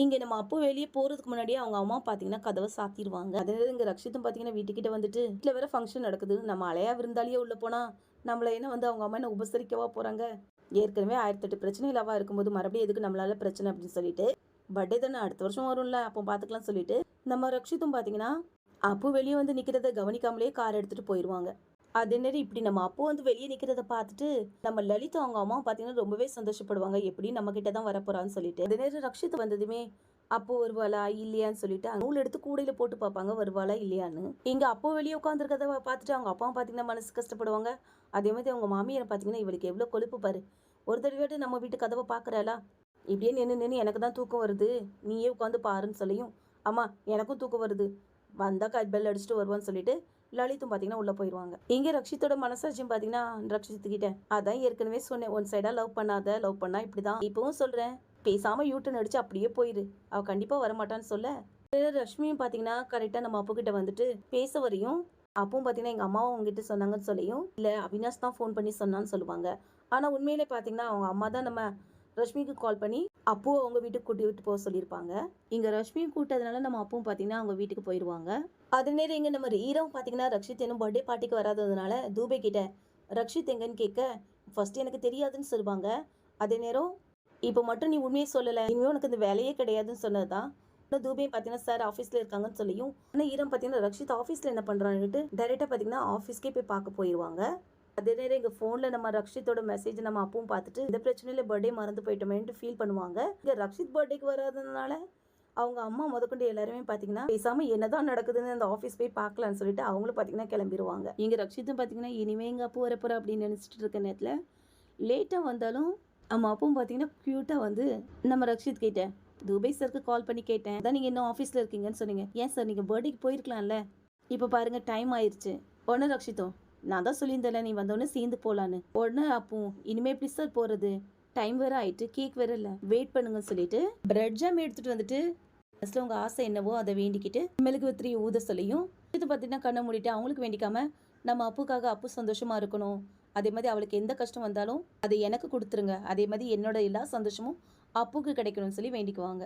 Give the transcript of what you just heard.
இங்கே நம்ம அப்போ வெளியே போகிறதுக்கு முன்னாடியே அவங்க அம்மா பார்த்தீங்கன்னா கதவை சாத்திடுவாங்க. அதே இங்கே ரக்ஷித்தும் பார்த்தீங்கன்னா வீட்டுக்கிட்ட வந்துட்டு வீட்டில் வேற ஃபங்க்ஷன் நடக்குது, நம்ம அலையா விருந்தாளியே உள்ளே போனால் நம்மளை என்ன வந்து அவங்க அம்மா என்ன உபசரிக்கவா போகிறாங்க, ஏற்கனவே 1008 பிரச்சனைகள் அவள் இருக்கும்போது மறுபடியும் எதுக்கு நம்மளால பிரச்சனை அப்படின்னு சொல்லிட்டு பர்த்டே தானே அடுத்த வருஷம் வரும்ல அப்போ பார்த்துக்கலாம் சொல்லிட்டு நம்ம ரக்ஷித்தும் பார்த்தீங்கன்னா அப்போ வெளியே வந்து நிற்கிறத கவனிக்காமலே கார் எடுத்துகிட்டு போயிடுவாங்க. அதே நேரம் இப்படி நம்ம அப்போ வந்து வெளியே நிற்கிறத பார்த்துட்டு நம்ம லலிதா அவங்க அம்மா பார்த்தீங்கன்னா ரொம்பவே சந்தோஷப்படுவாங்க, எப்படி நம்ம கிட்ட தான் வரப்போறான்னு சொல்லிட்டு. அதே நேரம் ரக்ஷித் வந்ததுமே அப்போ வருவாளா இல்லையான்னு சொல்லிட்டு நூல் எடுத்து கூடையில போட்டு பார்ப்பாங்க வருவாளா இல்லையான்னு. இங்க அப்போ வெளியே உட்காந்துருக்கத பார்த்துட்டு அவங்க அப்பாவும் பார்த்தீங்கன்னா மனசு கஷ்டப்படுவாங்க. அதே மாதிரி அவங்க மாமியாரை பார்த்தீங்கன்னா இவளுக்கு எவ்வளோ கொழுப்பு பாரு, ஒரு தடவையாட்டு நம்ம வீட்டு கதவை பார்க்குறாளா, இப்படியே நின்று எனக்கு தான் தூக்கம் வருது நீயே உட்காந்து பாருன்னு சொல்லியும், அம்மா எனக்கும் தூக்கம் வருது வந்தா பெல் அடிச்சுட்டு வருவான்னு சொல்லிட்டு லலித்தும் பார்த்தீங்கன்னா உள்ளே போயிடுவாங்க. இங்கே ரக்ஷித்தோட மனசாட்சியும் பார்த்தீங்கன்னா ரக்ஷித்துக்கிட்ட அதான் ஏற்கனவே சொன்னேன், ஒன் சைடாக லவ் பண்ணாத, லவ் பண்ணா இப்படி தான், இப்பவும் சொல்கிறேன் பேசாமல் யூட்டன் அடிச்சு அப்படியே போயிரு, அவள் கண்டிப்பாக வரமாட்டான்னு சொல்ல ரஷ்மியும் பார்த்தீங்கன்னா கரெக்டாக நம்ம அப்புக்கிட்ட வந்துட்டு பேச வரையும் அப்பவும் பார்த்தீங்கன்னா எங்கள் அம்மாவும் அவங்ககிட்ட சொன்னாங்கன்னு சொல்லியும் இல்லை அவினாஷ் தான் ஃபோன் பண்ணி சொன்னான்னு சொல்லுவாங்க. ஆனால் உண்மையிலே பார்த்தீங்கன்னா அவங்க அம்மா தான் நம்ம ரஷ்மிக்கு கால் பண்ணி அப்போ அவங்க வீட்டுக்கு கூட்டிட்டு போக சொல்லியிருப்பாங்க. இங்கே ரஷ்மியும் கூட்டதுனால நம்ம அப்பவும் பார்த்தீங்கன்னா அவங்க வீட்டுக்கு போயிடுவாங்க. அது நேரம் இங்கே நம்ம ஈரம் பார்த்தீங்கன்னா ரக்ஷித் இன்னும் பர்த்டே பார்ட்டிக்கு வராததுனால தூபே கிட்ட ரக்ஷித் எங்கன்னு கேட்க ஃபர்ஸ்ட் எனக்கு தெரியாதுன்னு சொல்லுவாங்க. அதே நேரம் இப்போ மட்டும் நீ உண்மையை சொல்லலை, இனிமேல் உனக்கு இந்த வேலையே கிடையாதுன்னு சொன்னது தான். தூபையும் பார்த்தீங்கன்னா சார் ஆஃபீஸில் இருக்காங்கன்னு சொல்லியும் ஆனால் ஈரம் பார்த்தீங்கன்னா ரக்ஷித் ஆஃபீஸில் என்ன பண்ணுறான்னுட்டு டைரெக்டாக பார்த்தீங்கன்னா ஆஃபீஸ்க்கே போய் பார்க்க போயிடுவாங்க. அதே நேரம் எங்கள் ஃபோனில் நம்ம ரக்ஷித்தோட மெசேஜ் நம்ம அப்பவும் பார்த்துட்டு இந்த பிரச்சனையில் பர்த்டே மறந்து போயிட்டோமேன்ட்டு ஃபீல் பண்ணுவாங்க. இங்கே ரக்ஷித் பர்த்டேக்கு வராததுனால அவங்க அம்மா முதற்கொண்டு எல்லாருமே பார்த்தீங்கன்னா பேசாமல் என்னதான் நடக்குதுன்னு அந்த ஆஃபீஸ் போய் பார்க்கலான்னு சொல்லிட்டு அவங்களும் பார்த்தீங்கன்னா கிளம்பிடுவாங்க. இங்கே ரக்ஷித்தும் பார்த்தீங்கன்னா இனிமே எங்கள் அப்போ வரப்போற அப்படின்னு நினச்சிட்டு இருக்க நேரத்தில் லேட்டாக வந்தாலும் நம்ம அப்பவும் பார்த்தீங்கன்னா க்யூட்டாக வந்து நம்ம ரக்ஷித் கேட்டேன் துபை சருக்கு கால் பண்ணி கேட்டேன், அதான் நீங்கள் இன்னும் ஆஃபீஸில் இருக்கீங்கன்னு சொன்னீங்க, ஏன் சார் நீங்கள் பர்த்டேக்கு போயிருக்கலாம்ல, இப்போ பாருங்கள் டைம் ஆயிடுச்சு. உடனே ரக்ஷித்தோ நான் தான் சொல்லியிருந்தேன்ல நீ வந்தோடனே சேர்ந்து போகலான்னு. உடனே அப்போ இனிமே எப்படி சார் போகிறது, டைம் வேறு ஆயிட்டு கேக் வேற இல்லை வெயிட் பண்ணுங்கன்னு சொல்லிட்டு பிரெட் ஜாம் எடுத்துகிட்டு வந்துட்டு ஃபஸ்ட்டில் உங்கள் ஆசை என்னவோ அதை வேண்டிக்கிட்டு மெழுகு வத்திரி ஊத சொல்லியும் இது பார்த்தீங்கன்னா கண்ணை மூடிட்டு அவங்களுக்கு வேண்டிக்காம நம்ம அப்புக்காக அப்பு சந்தோஷமாக இருக்கணும், அதே மாதிரி அவளுக்கு எந்த கஷ்டம் வந்தாலும் அதை எனக்கு கொடுத்துருங்க, அதே மாதிரி என்னோட எல்லா சந்தோஷமும் அப்புக்கு கிடைக்கணும்னு சொல்லி வேண்டிக்குவாங்க.